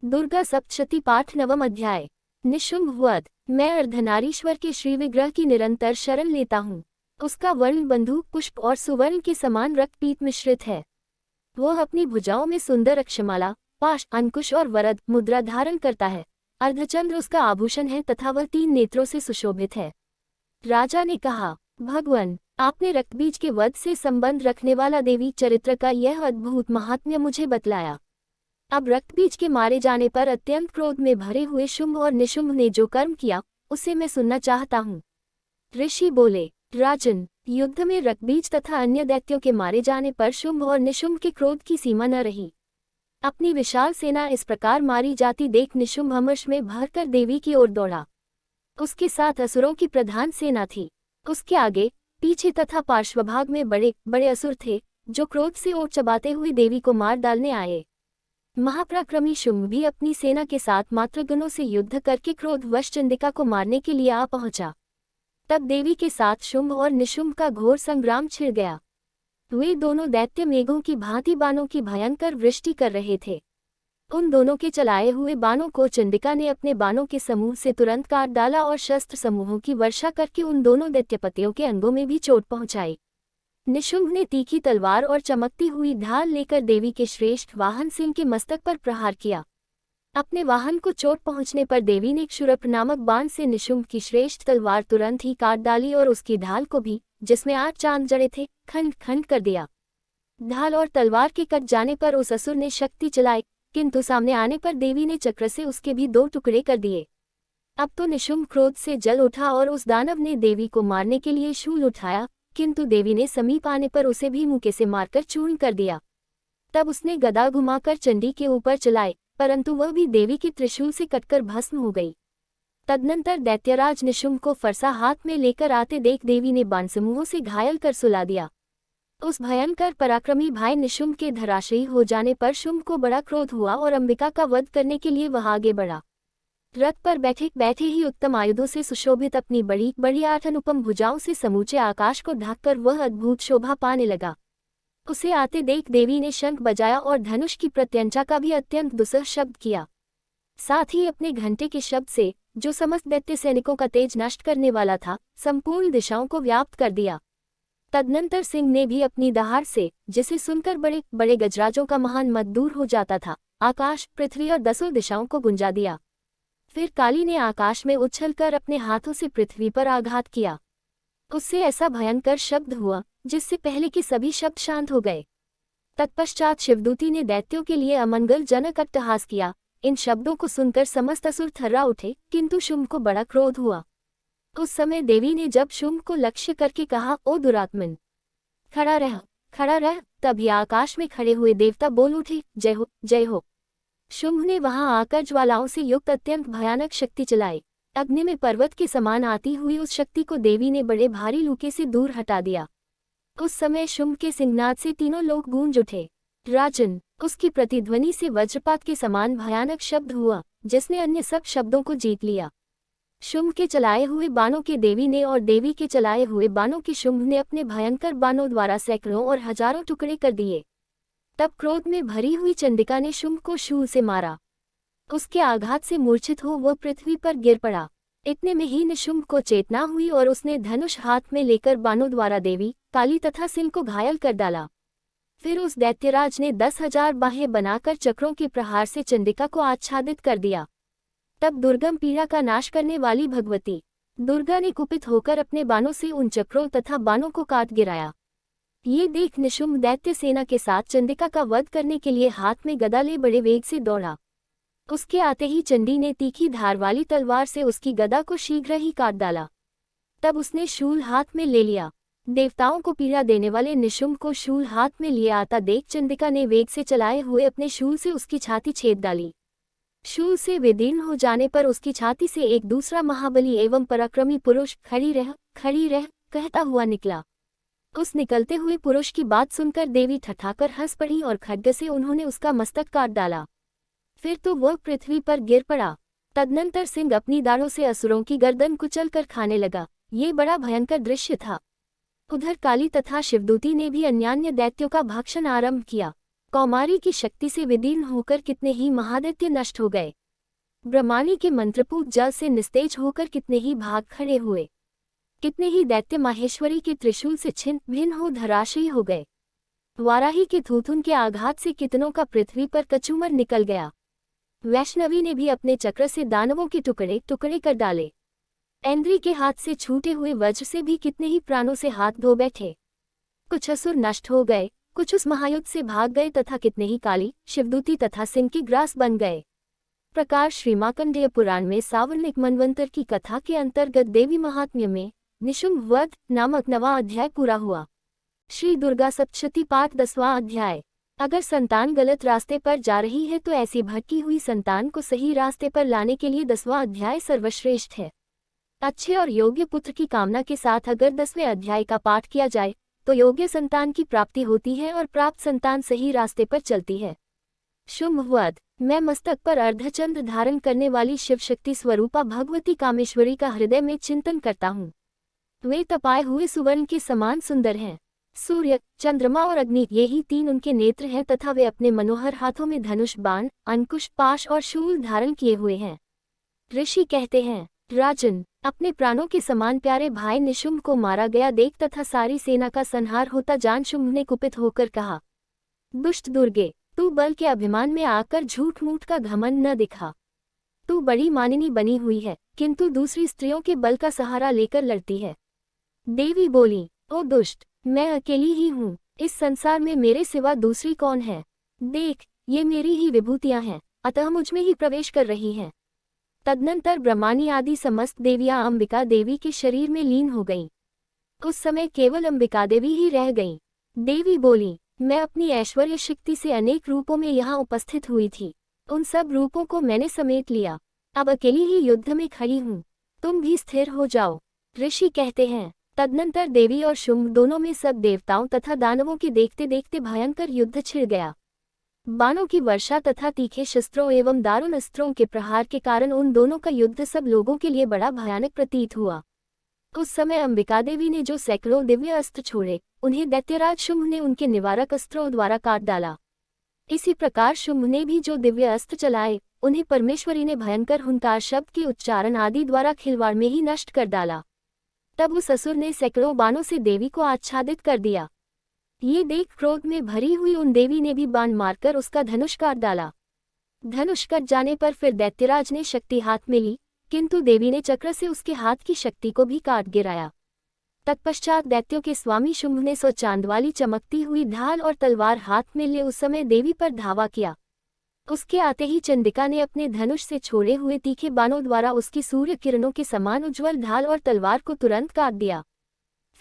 दुर्गा सप्तशती पाठ नवम अध्याय। निशुंभ वध। मैं अर्धनारीश्वर के श्री विग्रह की निरंतर शरण लेता हूँ। उसका वर्ण बंधु पुष्प और सुवर्ण के समान रक्तपीत मिश्रित है। वह अपनी भुजाओं में सुंदर अक्षमाला, पाश, अंकुश और वरद मुद्रा धारण करता है। अर्धचंद्र उसका आभूषण है तथा वह 3 नेत्रों से सुशोभित है। राजा ने कहा, भगवान, आपने रक्तबीज के वध से संबंध रखने वाला देवी चरित्र का यह अद्भुत महात्म्य मुझे बतलाया। अब रक्तबीज के मारे जाने पर अत्यंत क्रोध में भरे हुए शुंभ और निशुंभ ने जो कर्म किया उसे मैं सुनना चाहता हूँ। ऋषि बोले, राजन, युद्ध में रक्तबीज तथा अन्य दैत्यों के मारे जाने पर शुंभ और निशुंभ के क्रोध की सीमा न रही। अपनी विशाल सेना इस प्रकार मारी जाती देख निशुंभ अमर्ष में भरकर देवी की ओर दौड़ा। उसके साथ असुरों की प्रधान सेना थी। उसके आगे पीछे तथा पार्श्वभाग में बड़े बड़े असुर थे जो क्रोध से ओट चबाते हुए देवी को मार डालने आए। महापराक्रमी शुंभ भी अपनी सेना के साथ मातृगणों से युद्ध करके क्रोधवश चंडिका को मारने के लिए आ पहुंचा। तब देवी के साथ शुंभ और निशुंभ का घोर संग्राम छिड़ गया। वे दोनों दैत्य मेघों की भांति बाणों की भयंकर वृष्टि कर रहे थे। उन दोनों के चलाए हुए बाणों को चंडिका ने अपने बाणों के समूह से तुरंत काट डाला और शस्त्र समूहों की वर्षा करके उन दोनों दैत्यपतियों के अंगों में भी चोट पहुंचाई। निशुंभ ने तीखी तलवार और चमकती हुई ढाल लेकर देवी के श्रेष्ठ वाहन सिंह के मस्तक पर प्रहार किया। अपने वाहन को चोट पहुंचने पर देवी ने क्षुरप नामक बाण से निशुंभ की श्रेष्ठ तलवार तुरंत ही काट डाली और उसकी ढाल को भी, जिसमें 8 चांद जड़े थे, खंड खंड कर दिया। ढाल और तलवार के कट जाने पर उस असुर ने शक्ति चलाई, किंतु सामने आने पर देवी ने चक्र से उसके भी 2 टुकड़े कर दिए। अब तो निशुंभ क्रोध से जल उठा और उस दानव ने देवी को मारने के लिए शूल उठाया, किंतु देवी ने समीप आने पर उसे भी मुक्के से मारकर चूर्ण कर दिया। तब उसने गदा घुमाकर चंडी के ऊपर चलाई, परंतु वह भी देवी की त्रिशूल से कटकर भस्म हो गई। तदनंतर दैत्यराज निशुंभ को फरसा हाथ में लेकर आते देख देवी ने बाण समूहों से घायल कर सुला दिया। उस भयंकर पराक्रमी भाई निशुंभ के धराशायी हो जाने पर शुंभ को बड़ा क्रोध हुआ और अंबिका का वध करने के लिए वह आगे बढ़ा। रथ पर बैठे बैठे ही उत्तम आयुधों से सुशोभित अपनी बड़ी बड़ी 8 अनुपम भुजाओं से समूचे आकाश को ढककर वह अद्भुत शोभा पाने लगा। उसे आते देख देवी ने शंख बजाया और धनुष की प्रत्यंचा का भी अत्यंत दुस्सह शब्द किया। साथ ही अपने घंटे के शब्द से, जो समस्त दैत्य सैनिकों का तेज नष्ट करने वाला था, संपूर्ण दिशाओं को व्याप्त कर दिया। तदनंतर सिंह ने भी अपनी दहाड़ से, जिसे सुनकर बड़े बड़े गजराजों का महान मद दूर हो जाता था, आकाश, पृथ्वी और 10 दिशाओं को गुंजा दिया। फिर काली ने आकाश में उछलकर अपने हाथों से पृथ्वी पर आघात किया। उससे ऐसा भयंकर शब्द हुआ जिससे पहले के सभी शब्द शांत हो गए। तत्पश्चात शिवदूती ने दैत्यों के लिए अमंगलजनक अट्टहास किया। इन शब्दों को सुनकर समस्त असुर थर्रा उठे, किंतु शुंभ को बड़ा क्रोध हुआ। उस समय देवी ने जब शुंभ को लक्ष्य करके कहा, ओ दुरात्मन, खड़ा रह, खड़ा रह। तभी आकाश में खड़े हुए देवता बोल उठे, जय हो, जय हो। शुंभ ने वहां आकर ज्वालाओं से युक्त अत्यंत भयानक शक्ति चलाई। अग्नि में पर्वत के समान आती हुई उस शक्ति को देवी ने बड़े भारी लूके से दूर हटा दिया। उस समय शुंभ के सिंहनाद से तीनों लोग गूंज उठे। राजन, उसकी प्रतिध्वनि से वज्रपात के समान भयानक शब्द हुआ, जिसने अन्य सब शब्दों को जीत लिया। शुंभ के चलाए हुए बाणों के देवी ने और देवी के चलाए हुए बाणों के शुंभ ने अपने भयंकर बाणों द्वारा सैकड़ों और हजारों टुकड़े कर दिए। तब क्रोध में भरी हुई चंडिका ने शुंभ को शूल से मारा। उसके आघात से मूर्छित हो वह पृथ्वी पर गिर पड़ा। इतने में ही निशुंभ को चेतना हुई और उसने धनुष हाथ में लेकर बाणों द्वारा देवी, काली तथा सिंह को घायल कर डाला। फिर उस दैत्यराज ने 10,000 बाहें बनाकर चक्रों के प्रहार से चंडिका को आच्छादित कर दिया। तब दुर्गम पीड़ा का नाश करने वाली भगवती दुर्गा ने कुपित होकर अपने बाणों से उन चक्रों तथा बाणों को काट गिराया। ये देख निशुंभ दैत्य सेना के साथ चंडिका का वध करने के लिए हाथ में गदा ले बड़े वेग से दौड़ा। उसके आते ही चंडी ने तीखी धार वाली तलवार से उसकी गदा को शीघ्र ही काट डाला। तब उसने शूल हाथ में ले लिया। देवताओं को पीड़ा देने वाले निशुंभ को शूल हाथ में लिए आता देख चंडिका ने वेग से चलाए हुए अपने शूल से उसकी छाती छेद डाली। शूल से विदीर्ण हो जाने पर उसकी छाती से एक दूसरा महाबली एवं पराक्रमी पुरुष खड़ी रह कहता हुआ निकला। उस निकलते हुए पुरुष की बात सुनकर देवी ठठाकर हंस पड़ी और खड्ग से उन्होंने उसका मस्तक काट डाला। फिर तो वह पृथ्वी पर गिर पड़ा। तदनंतर सिंह अपनी दाढ़ों से असुरों की गर्दन कुचलकर खाने लगा। ये बड़ा भयंकर दृश्य था। उधर काली तथा शिवदूती ने भी अन्यान्य दैत्यों का भक्षण आरंभ किया। कौमारी की शक्ति से विदीर्ण होकर कितने ही महादैत्य नष्ट हो गए। ब्रह्माणी के मंत्रपूत जल से निस्तेज होकर कितने ही भाग खड़े हुए। कितने ही दैत्य माहेश्वरी के त्रिशूल से छिन्न भिन्न हो धराशायी हो गए। वाराही के थूथुन के आघात से कितनों का पृथ्वी पर कचूमर निकल गया। वैष्णवी ने भी अपने चक्र से दानवों के टुकड़े टुकड़े कर डाले। ऐन्द्री के हाथ से छूटे हुए वज्र से भी कितने ही प्राणों से हाथ धो बैठे। कुछ असुर नष्ट हो गए, कुछ उस महायुद्ध से भाग गए तथा कितने ही काली, शिवदूती तथा सिंह की ग्रास बन गए। प्रकार श्री मार्कंडेय पुराण में सावर्णिक मनवंतर की कथा के अंतर्गत देवी महात्म्य में निशुंभ वध नामक 9वां अध्याय पूरा हुआ। श्री दुर्गा सप्तशती पाठ 10वां अध्याय। अगर संतान गलत रास्ते पर जा रही है तो ऐसी भटकी हुई संतान को सही रास्ते पर लाने के लिए 10वां अध्याय सर्वश्रेष्ठ है। अच्छे और योग्य पुत्र की कामना के साथ अगर 10वें अध्याय का पाठ किया जाए तो योग्य संतान की प्राप्ति होती है और प्राप्त संतान सही रास्ते पर चलती है। शुंभ वध। मैं मस्तक पर अर्धचंद्र धारण करने वाली शिव शक्ति स्वरूपा भगवती कामेश्वरी का हृदय में चिंतन करता हूँ। वे तपाए हुए सुवर्ण के समान सुंदर हैं। सूर्य, चंद्रमा और अग्नि ये ही 3 उनके नेत्र हैं तथा वे अपने मनोहर हाथों में धनुष, बाण, अंकुश, पाश और शूल धारण किए हुए हैं। ऋषि कहते हैं, राजन, अपने प्राणों के समान प्यारे भाई निशुंभ को मारा गया देख तथा सारी सेना का संहार होता जान शुंभ ने कुपित होकर कहा, दुष्ट दुर्गे, तू बल के अभिमान में आकर झूठ मूठ का घमंड न दिखा। तू बड़ी मानिनी बनी हुई है किंतु दूसरी स्त्रियों के बल का सहारा लेकर लड़ती है। देवी बोली, ओ दुष्ट, मैं अकेली ही हूँ, इस संसार में मेरे सिवा दूसरी कौन है। देख, ये मेरी ही विभूतियाँ हैं, अतः मुझमें ही प्रवेश कर रही हैं। तदनंतर ब्रह्माणी आदि समस्त देवियां अंबिका देवी के शरीर में लीन हो गईं। उस समय केवल अंबिका देवी ही रह गईं। देवी बोली, मैं अपनी ऐश्वर्य शक्ति से अनेक रूपों में यहाँ उपस्थित हुई थी, उन सब रूपों को मैंने समेट लिया। अब अकेली ही युद्ध में खड़ी हूँ, तुम भी स्थिर हो जाओ। ऋषि कहते हैं, तदनंतर देवी और शुंभ दोनों में सब देवताओं तथा दानवों के देखते देखते भयंकर युद्ध छिड़ गया। बाणों की वर्षा तथा तीखे शस्त्रों एवं दारुण अस्त्रों के प्रहार के कारण उन दोनों का युद्ध सब लोगों के लिए बड़ा भयानक प्रतीत हुआ। उस समय अंबिका देवी ने जो सैकड़ों दिव्य अस्त्र छोड़े, उन्हें दैत्यराज शुंभ ने उनके निवारक अस्त्रों द्वारा काट डाला। इसी प्रकार शुंभ ने भी जो दिव्य अस्त्र चलाए, उन्हें परमेश्वरी ने भयंकर हुंकार शब्द के उच्चारण आदि द्वारा खिलवाड़ में ही नष्ट कर डाला। तब उस असुर ने सैकड़ों बाणों से देवी को आच्छादित कर दिया। ये देख क्रोध में भरी हुई उन देवी ने भी बाण मारकर उसका धनुष काट डाला। धनुष कट जाने पर फिर दैत्यराज ने शक्ति हाथ में ली, किंतु देवी ने चक्र से उसके हाथ की शक्ति को भी काट गिराया। तत्पश्चात दैत्यों के स्वामी शुंभ ने सो चांद वाली चमकती हुई ढाल और तलवार हाथ में ले उस समय देवी पर धावा किया। उसके आते ही चंडिका ने अपने धनुष से छोड़े हुए तीखे बाणों द्वारा उसकी सूर्य किरणों के समान उज्ज्वल ढाल और तलवार को तुरंत काट दिया।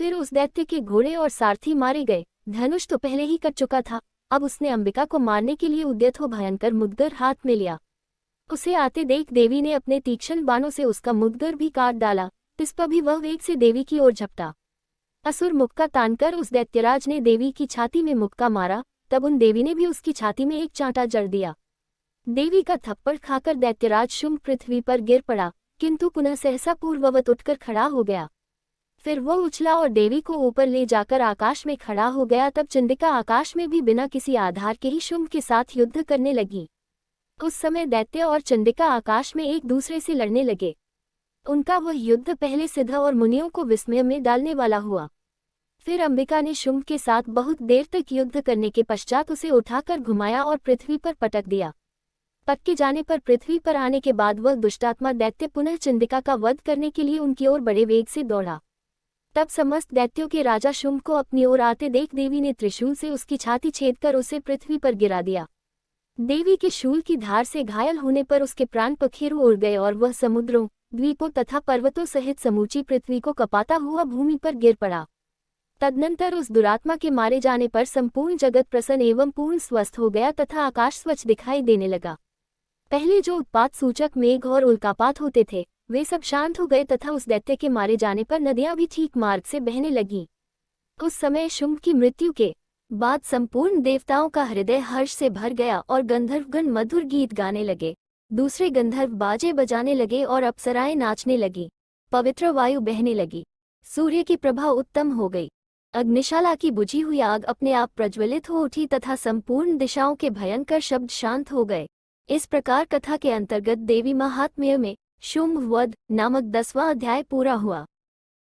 फिर उस दैत्य के घोड़े और सारथी मारे गए। धनुष तो पहले ही कट चुका था, अब उसने अंबिका को मारने के लिए उद्यत हो भयंकर मुद्गर हाथ में लिया। उसे आते देख देवी ने अपने तीक्ष्ण बाणों से उसका मुद्गर भी काट डाला। इस पर भी वह वेग से देवी की ओर झपटा। असुर मुक्का तानकर उस दैत्यराज ने देवी की छाती में मुक्का मारा, तब उन देवी ने भी उसकी छाती में एक चांटा जड़ दिया। देवी का थप्पड़ खाकर दैत्यराज शुंभ पृथ्वी पर गिर पड़ा, किंतु पुनः सहसा पूर्ववत उठकर खड़ा हो गया। फिर वह उछला और देवी को ऊपर ले जाकर आकाश में खड़ा हो गया। तब चंडिका आकाश में भी बिना किसी आधार के ही शुंभ के साथ युद्ध करने लगी। उस समय दैत्य और चंडिका आकाश में एक दूसरे से लड़ने लगे। उनका वह युद्ध पहले सिद्ध और मुनियों को विस्मय में डालने वाला हुआ। फिर अंबिका ने शुंभ के साथ बहुत देर तक युद्ध करने के पश्चात उसे उठाकर घुमाया और पृथ्वी पर पटक दिया। पटके जाने पर पृथ्वी पर आने के बाद वह दुष्टात्मा दैत्य पुनः चंडिका का वध करने के लिए उनकी ओर बड़े वेग से दौड़ा। तब समस्त दैत्यों के राजा शुंभ को अपनी ओर आते देख देवी ने त्रिशूल से उसकी छाती छेदकर उसे पृथ्वी पर गिरा दिया। देवी के शूल की धार से घायल होने पर उसके प्राण पखेरु उड़ गए और वह समुद्रों, द्वीपों तथा पर्वतों सहित समूची पृथ्वी को कपाता हुआ भूमि पर गिर पड़ा। तदनंतर उस दुरात्मा के मारे जाने पर संपूर्ण जगत प्रसन्न एवं पूर्ण स्वस्थ हो गया तथा आकाश स्वच्छ दिखाई देने लगा। पहले जो उत्पात सूचक मेघ और उल्कापात होते थे, वे सब शांत हो गए तथा उस दैत्य के मारे जाने पर नदियां भी ठीक मार्ग से बहने लगीं। उस समय शुंभ की मृत्यु के बाद संपूर्ण देवताओं का हृदय हर्ष से भर गया और गंधर्वगण मधुर गीत गाने लगे। दूसरे गंधर्व बाजे बजाने लगे और अप्सराएं नाचने लगी। पवित्र वायु बहने लगी। सूर्य की प्रभा उत्तम हो गई। अग्निशाला की बुझी हुई आग अपने आप प्रज्वलित हो उठी तथा संपूर्ण दिशाओं के भयंकर शब्द शांत हो गए। इस प्रकार कथा के अंतर्गत देवी महात्म्य में शुंभ वध नामक 10वां अध्याय पूरा हुआ।